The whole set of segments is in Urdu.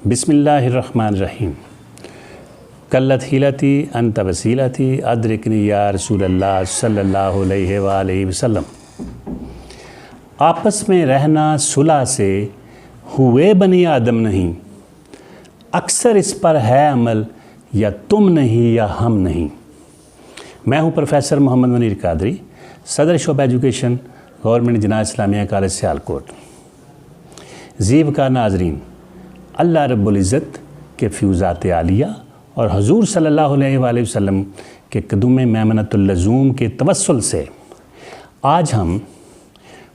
بسم اللہ الرحمن الرحیم قلت حیلتی انت وسیلتی ادرکنی یا رسول اللہ صلی اللہ علیہ وآلہ وسلم۔ آپس میں رہنا صلح سے ہوئے بنی آدم نہیں، اکثر اس پر ہے عمل یا تم نہیں یا ہم نہیں۔ میں ہوں پروفیسر محمد منیر قادری، صدر شعبہ ایجوکیشن، گورنمنٹ جناح اسلامیہ کالج سیالکوٹ۔ زیب کا ناظرین، اللہ رب العزت کے فیوزات عالیہ اور حضور صلی اللہ علیہ وآلہ وسلم کے قدوم میمنۃ اللزوم کے توسل سے آج ہم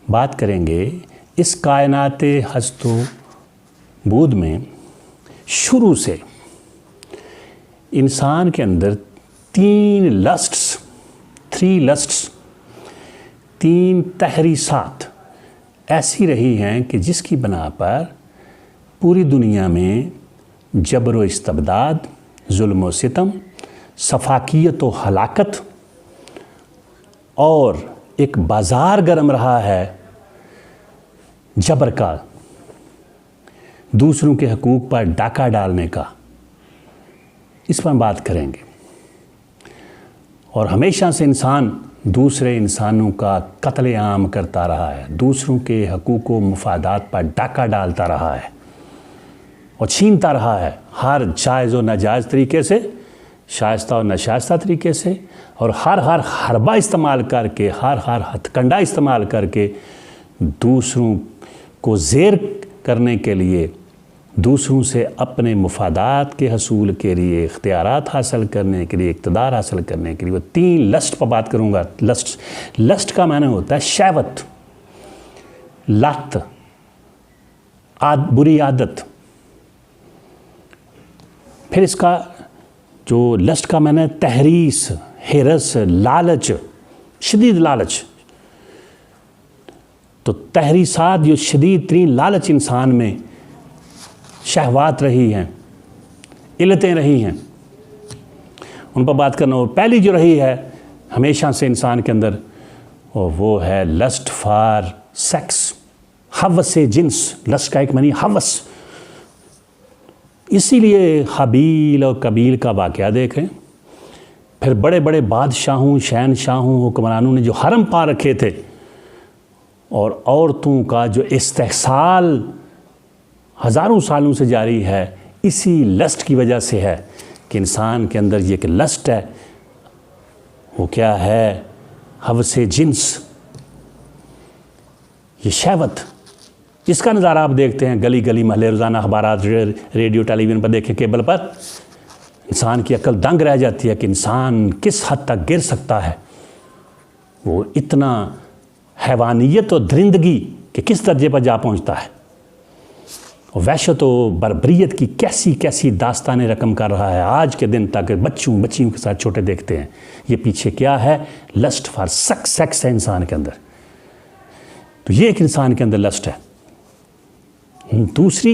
بات کریں گے اس کائنات ہست و بود میں شروع سے انسان کے اندر تین تحریسات ایسی رہی ہیں کہ جس کی بنا پر پوری دنیا میں جبر و استبداد، ظلم و ستم، سفاکیت و ہلاکت اور ایک بازار گرم رہا ہے جبر کا، دوسروں کے حقوق پر ڈاکہ ڈالنے کا۔ اس پر بات کریں گے۔ اور ہمیشہ سے انسان دوسرے انسانوں کا قتل عام کرتا رہا ہے، دوسروں کے حقوق و مفادات پر ڈاکہ ڈالتا رہا ہے اور چھینتا رہا ہے، ہر جائز و ناجائز طریقے سے، شائستہ و ناشائستہ طریقے سے، اور ہر حربہ استعمال کر کے، ہر ہتھ کنڈا استعمال کر کے دوسروں کو زیر کرنے کے لیے، دوسروں سے اپنے مفادات کے حصول کے لیے، اختیارات حاصل کرنے کے لیے، اقتدار حاصل کرنے کے لیے، وہ تین لسٹ پر بات کروں گا۔ لسٹ کا معنی ہوتا ہے شہوت، لت، بری عادت۔ پھر اس کا جو لسٹ کا معنی ہے تحریس، ہرس، لالچ، شدید لالچ۔ تو تحریسات جو شدید ترین لالچ انسان میں شہوات رہی ہیں، علتیں رہی ہیں، ان پر بات کرنا ہو۔ پہلی جو رہی ہے ہمیشہ سے انسان کے اندر، وہ ہے لسٹ فار سیکس، ہوس جنس۔ لسٹ کا ایک معنی ہوس۔ اسی لیے حابیل اور قابیل کا واقعہ دیکھیں، پھر بڑے بڑے بادشاہوں، شہنشاہوں، حکمرانوں نے جو حرم پا رکھے تھے، اور عورتوں کا جو استحصال ہزاروں سالوں سے جاری ہے، اسی لسٹ کی وجہ سے ہے کہ انسان کے اندر یہ ایک لسٹ ہے۔ وہ کیا ہے؟ ہوس جنس، یہ شہوت۔ جس کا نظارہ آپ دیکھتے ہیں گلی گلی محلے، روزانہ اخبارات، ریڈیو، ٹیلی ویژن پر دیکھیں، کیبل پر، انسان کی عقل دنگ رہ جاتی ہے کہ انسان کس حد تک گر سکتا ہے۔ وہ اتنا حیوانیت اور درندگی کہ کس درجے پر جا پہنچتا ہے، اور وحشت و بربریت کی کیسی کیسی داستانیں رقم کر رہا ہے آج کے دن تک۔ بچیوں کے ساتھ چھوٹے دیکھتے ہیں۔ یہ پیچھے کیا ہے؟ لسٹ فار سیکس ہے انسان کے اندر۔ تو یہ ایک انسان کے اندر لسٹ ہے۔ دوسری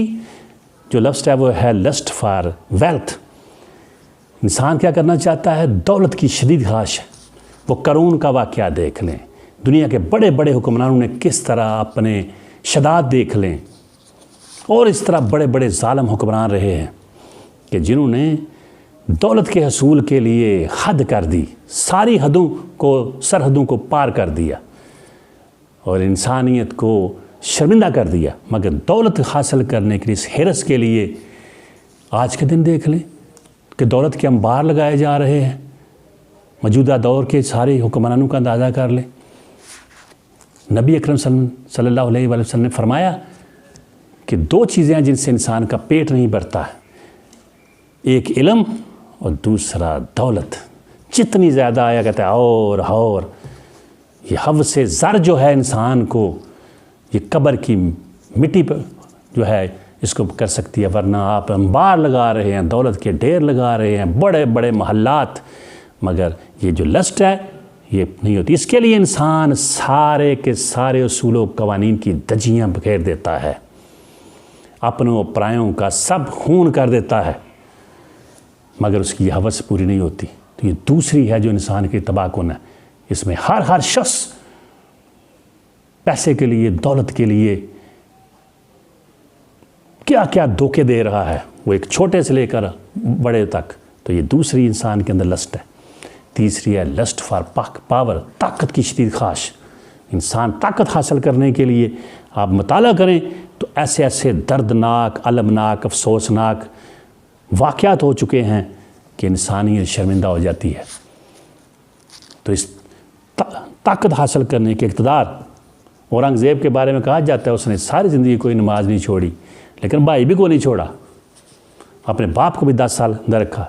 جو لسٹ ہے وہ ہے لسٹ فار ویلتھ۔ انسان کیا کرنا چاہتا ہے؟ دولت کی شدید خواہش ہے۔ وہ قارون کا واقعہ دیکھ لیں، دنیا کے بڑے بڑے حکمرانوں نے کس طرح اپنے شداد دیکھ لیں، اور اس طرح بڑے بڑے ظالم حکمران رہے ہیں کہ جنہوں نے دولت کے حصول کے لیے حد کر دی، ساری سرحدوں کو پار کر دیا اور انسانیت کو شرمندہ کر دیا، مگر دولت حاصل کرنے کے لیے، اس ہرس کے لیے آج کے دن دیکھ لیں کہ دولت کے انبار لگائے جا رہے ہیں۔ موجودہ دور کے سارے حکمرانوں کا اندازہ کر لیں۔ نبی اکرم صلی اللہ علیہ وآلہ وسلم نے فرمایا کہ دو چیزیں ہیں جن سے انسان کا پیٹ نہیں بھرتا ہے، ایک علم اور دوسرا دولت۔ جتنی زیادہ آیا کہتا ہے اور یہ ہوس زر جو ہے انسان کو، یہ قبر کی مٹی پر جو ہے اس کو کر سکتی ہے، ورنہ آپ انبار لگا رہے ہیں، دولت کے ڈھیر لگا رہے ہیں، بڑے بڑے محلات، مگر یہ جو لسٹ ہے یہ نہیں ہوتی۔ اس کے لیے انسان سارے کے سارے اصول و قوانین کی دجیاں بکھیر دیتا ہے، اپنوں پرایوں کا سب خون کر دیتا ہے، مگر اس کی یہ ہوس پوری نہیں ہوتی۔ تو یہ دوسری ہے جو انسان کی تباہ کن ہے۔ اس میں ہر شخص پیسے کے لیے، دولت کے لیے کیا کیا دھوکے دے رہا ہے وہ، ایک چھوٹے سے لے کر بڑے تک. تو یہ دوسری انسان کے اندر لسٹ ہے. تیسری ہے لسٹ فار پاور، طاقت کی شدید خواہش. انسان طاقت حاصل کرنے کے لیے آپ مطالعہ کریں تو ایسے ایسے دردناک، المناک، افسوسناک واقعات ہو چکے ہیں کہ انسانیت شرمندہ ہو جاتی ہے. تو اس طاقت حاصل کرنے کے اقتدار، اورنگزیب کے بارے میں کہا جاتا ہے اس نے ساری زندگی کوئی نماز نہیں چھوڑی، لیکن بھائی بھی کو نہیں چھوڑا، اپنے باپ کو بھی 10 سال اندر رکھا.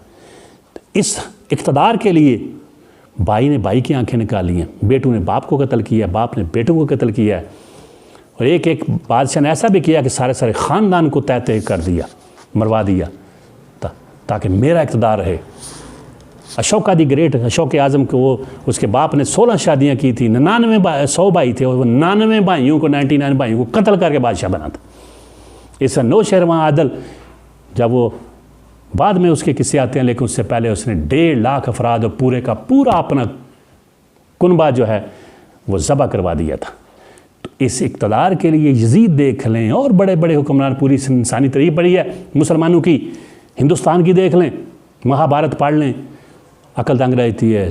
اس اقتدار کے لیے بھائی نے بھائی کی آنکھیں نکالی ہیں، بیٹوں نے باپ کو قتل کیا، باپ نے بیٹوں کو قتل کیا ہے، اور ایک ایک بادشاہ نے ایسا بھی کیا کہ سارے خاندان کو تہتے کر دیا، مروا دیا تاکہ میرا اقتدار رہے. اشوکا دی گریٹ، اشوک اعظم کو وہ اس کے باپ نے 16 شادیاں کی تھی، 100 بھائی تھے، وہ 99 بھائیوں کو 99 بھائیوں کو قتل کر کے بادشاہ بنا تھا. اس نوشہرواں عادل، جب وہ بعد میں اس کے قصے آتے ہیں، لیکن اس سے پہلے اس نے 1.5 لاکھ افراد اور پورے کا پورا اپنا کنبہ جو ہے وہ ذبح کروا دیا تھا. تو اس اقتدار کے لیے یزید دیکھ لیں، اور بڑے بڑے حکمران، پوری انسانی تاریخ پڑھی ہے مسلمانوں کی، ہندوستان کی دیکھ لیں، مہابھارت پڑھ لیں، عقل دنگ رہتی ہے.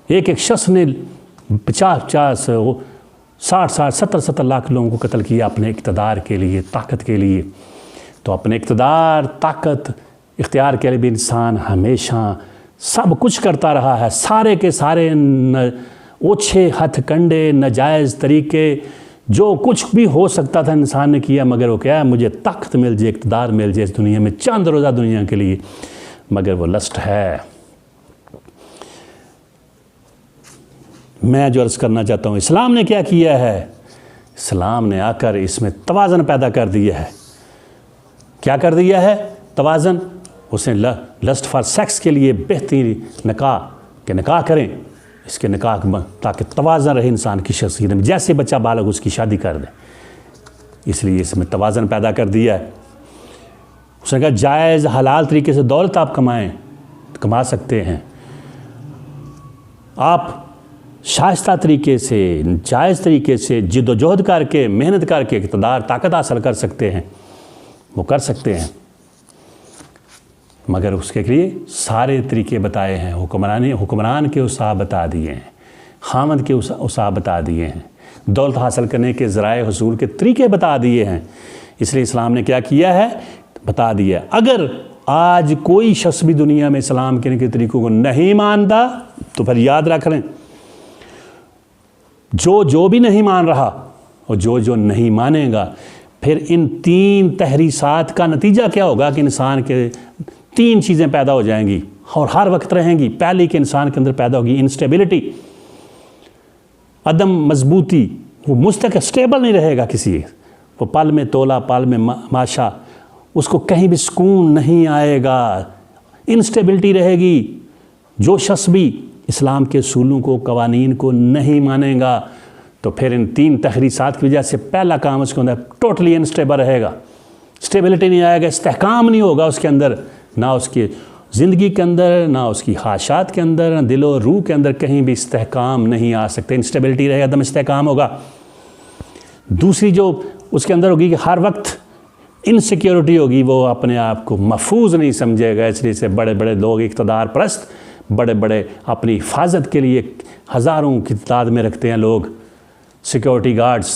ایک ایک شخص نے 50 60 70 لاکھ لوگوں کو قتل کیا اپنے اقتدار کے لیے، طاقت کے لیے. تو اپنے اقتدار، طاقت، اختیار کے لیے بھی انسان ہمیشہ سب کچھ کرتا رہا ہے. سارے کے سارے اوچھے ہتھ کنڈے، ناجائز طریقے، جو کچھ بھی ہو سکتا تھا انسان نے کیا، مگر وہ کیا ہے، مجھے طاقت مل جائے، اقتدار مل جائے اس دنیا میں، چند روزہ دنیا کے لیے. مگر وہ لسٹ ہے. میں جو عرض کرنا چاہتا ہوں، اسلام نے کیا کیا ہے؟ اسلام نے آ کر اس میں توازن پیدا کر دیا ہے. کیا کر دیا ہے؟ توازن. اس نے لسٹ فار سیکس کے لیے بہترین نکاح کہ نکاح کریں، اس کے نکاح تاکہ توازن رہے انسان کی شخصیت میں، جیسے بچہ بالغ اس کی شادی کر دیں، اس لیے اس میں توازن پیدا کر دیا ہے. اس نے کہا جائز حلال طریقے سے دولت آپ کما سکتے ہیں، آپ شائستہ طریقے سے، جائز طریقے سے جد و جہد کر کے، محنت کر کے اقتدار، طاقت حاصل کر سکتے ہیں، وہ کر سکتے ہیں. مگر اس کے لیے سارے طریقے بتائے ہیں، حکمران کے اصحاب بتا دیے ہیں، خامد کے اصحاب بتا دیے ہیں، دولت حاصل کرنے کے ذرائع حصول کے طریقے بتا دیے ہیں. اس لیے اسلام نے کیا کیا ہے؟ بتا دیا. اگر آج کوئی شخص بھی دنیا میں اسلام کے طریقوں کو نہیں مانتا تو پھر یاد رکھ لیں، جو بھی نہیں مان رہا اور جو نہیں مانے گا، پھر ان 3 تحریسات کا نتیجہ کیا ہوگا کہ انسان کے 3 چیزیں پیدا ہو جائیں گی اور ہر وقت رہیں گی. پہلی کہ انسان کے اندر پیدا ہوگی انسٹیبلٹی، عدم مضبوطی، وہ مستقل اسٹیبل نہیں رہے گا کسی، وہ پل میں تولا پل میں ماشا، اس کو کہیں بھی سکون نہیں آئے گا، انسٹیبلٹی رہے گی. جو شخص بھی اسلام کے اصولوں کو، قوانین کو نہیں مانے گا تو پھر ان 3 تحریسات کی وجہ سے پہلا کام اس کے اندر ٹوٹلی انسٹیبل رہے گا، اسٹیبلٹی نہیں آئے گا، استحکام نہیں ہوگا اس کے اندر، نہ اس کی زندگی کے اندر، نہ اس کی خواہشات کے اندر، نہ دل و روح کے اندر کہیں بھی استحکام نہیں آ سکتے. انسٹیبلٹی رہے گا، عدم استحکام ہوگا. دوسری جو اس کے اندر ہوگی کہ ہر وقت انسیکیورٹی ہوگی، وہ اپنے آپ کو محفوظ نہیں سمجھے گا. اس لیے سے بڑے بڑے لوگ اقتدار پرست، بڑے بڑے اپنی حفاظت کے لیے ہزاروں کی تعداد میں رکھتے ہیں لوگ، سیکیورٹی گارڈز،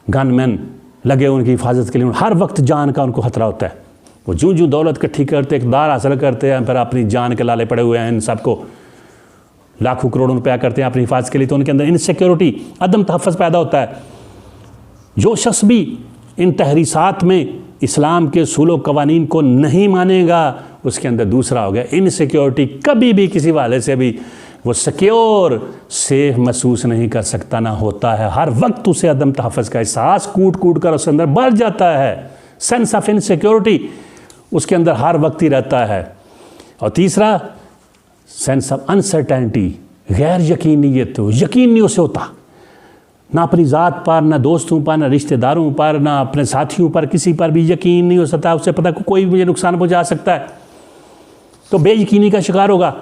گن مین لگے ان کی حفاظت کے لیے، ہر وقت جان کا ان کو خطرہ ہوتا ہے. وہ جو دولت اکٹھی کرتے، اقتدار حاصل کرتے ہیں، پھر اپنی جان کے لالے پڑے ہوئے ہیں، ان سب کو لاکھوں کروڑوں روپیہ کرتے ہیں اپنی حفاظت کے لیے، تو ان کے اندر انسیکیورٹی، عدم تحفظ پیدا ہوتا ہے. جو شخص بھی ان تحریسات میں اسلام کے اصول و قوانین کو نہیں مانے گا، اس کے اندر دوسرا ہو گیا انسیکیورٹی. کبھی بھی کسی والے سے بھی وہ سیکیور، سیف محسوس نہیں کر سکتا، نہ ہوتا ہے. ہر وقت اسے عدم تحفظ کا احساس کوٹ کر اس کے اندر بڑھ جاتا ہے. سینس آف انسیکیورٹی اس کے اندر ہر وقت ہی رہتا ہے. اور تیسرا سینس آف انسرٹینٹی، غیر یقینیت، یقین نہیں اسے ہوتا، نہ اپنی ذات پر، نہ دوستوں پر، نہ رشتہ داروں پر، نہ اپنے ساتھیوں پر، کسی پر بھی یقین نہیں ہو سکتا. اسے پتہ کوئی مجھے نقصان پہنچا سکتا ہے، تو بے یقینی کا شکار ہوگا.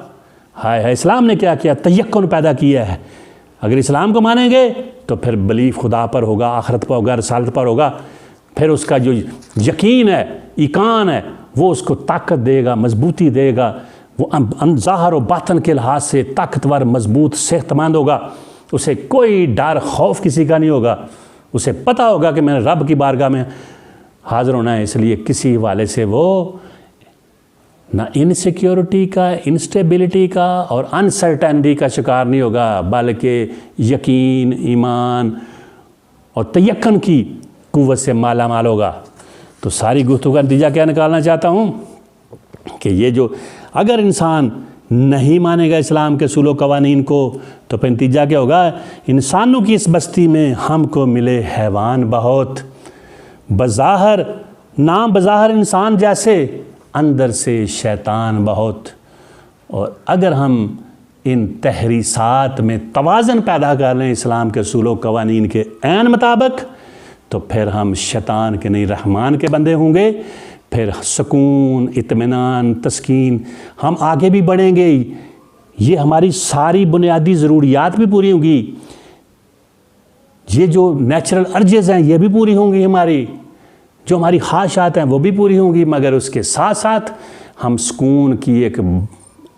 ہائے اسلام نے کیا کیا؟ تیقن پیدا کیا ہے. اگر اسلام کو مانیں گے تو پھر بلیف خدا پر ہوگا، آخرت پر ہوگا، رسالت پر ہوگا. پھر اس کا جو یقین ہے، ایقان ہے، وہ اس کو طاقت دے گا، مضبوطی دے گا، وہ ظاہر و باطن کے لحاظ سے طاقتور، مضبوط، صحت مند ہوگا، اسے کوئی ڈر خوف کسی کا نہیں ہوگا، اسے پتہ ہوگا کہ میں نے رب کی بارگاہ میں حاضر ہونا ہے، اس لیے کسی حوالے سے وہ نہ انسیکیورٹی کا، انسٹیبلٹی کا اور انسرٹینٹی کا شکار نہیں ہوگا، بلکہ یقین، ایمان اور تیقن کی قوت سے مالا مال ہوگا۔ تو ساری گفتگو کا نتیجہ کیا نکالنا چاہتا ہوں کہ یہ جو اگر انسان نہیں مانے گا اسلام کے اصول و قوانین کو، تو پھر نتیجہ کیا ہوگا؟ انسانوں کی اس بستی میں ہم کو ملے حیوان بہت، بظاہر نام بظاہر انسان جیسے، اندر سے شیطان بہت۔ اور اگر ہم ان تحریصات میں توازن پیدا کر لیں اسلام کے اصول و قوانین کے عین مطابق، تو پھر ہم شیطان کے نہیں رحمان کے بندے ہوں گے، پھر سکون، اطمینان، تسکین، ہم آگے بھی بڑھیں گے، یہ ہماری ساری بنیادی ضروریات بھی پوری ہوں گی، یہ جو نیچرل ارجز ہیں یہ بھی پوری ہوں گی، ہماری جو ہماری خواہشات ہیں وہ بھی پوری ہوں گی، مگر اس کے ساتھ ساتھ ہم سکون کی ایک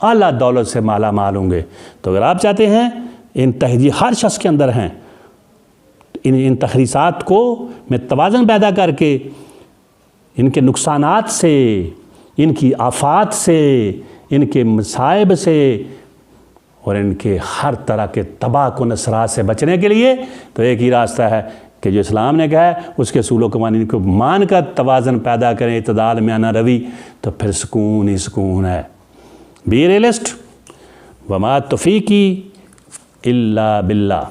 اعلیٰ دولت سے مالا مال ہوں گے۔ تو اگر آپ چاہتے ہیں ہر شخص کے اندر ہیں ان تحریصات کو میں توازن پیدا کر کے، ان کے نقصانات سے، ان کی آفات سے، ان کے مصائب سے اور ان کے ہر طرح کے تباہ کن اثرات سے بچنے کے لیے، تو ایک ہی راستہ ہے کہ جو اسلام نے کہا ہے اس کے اصول و قوانین کو مان کر توازن پیدا کریں، اعتدال میانہ روی، تو پھر سکون ہی سکون ہے۔ بی ریئلسٹ، وما توفیقی الا باللہ۔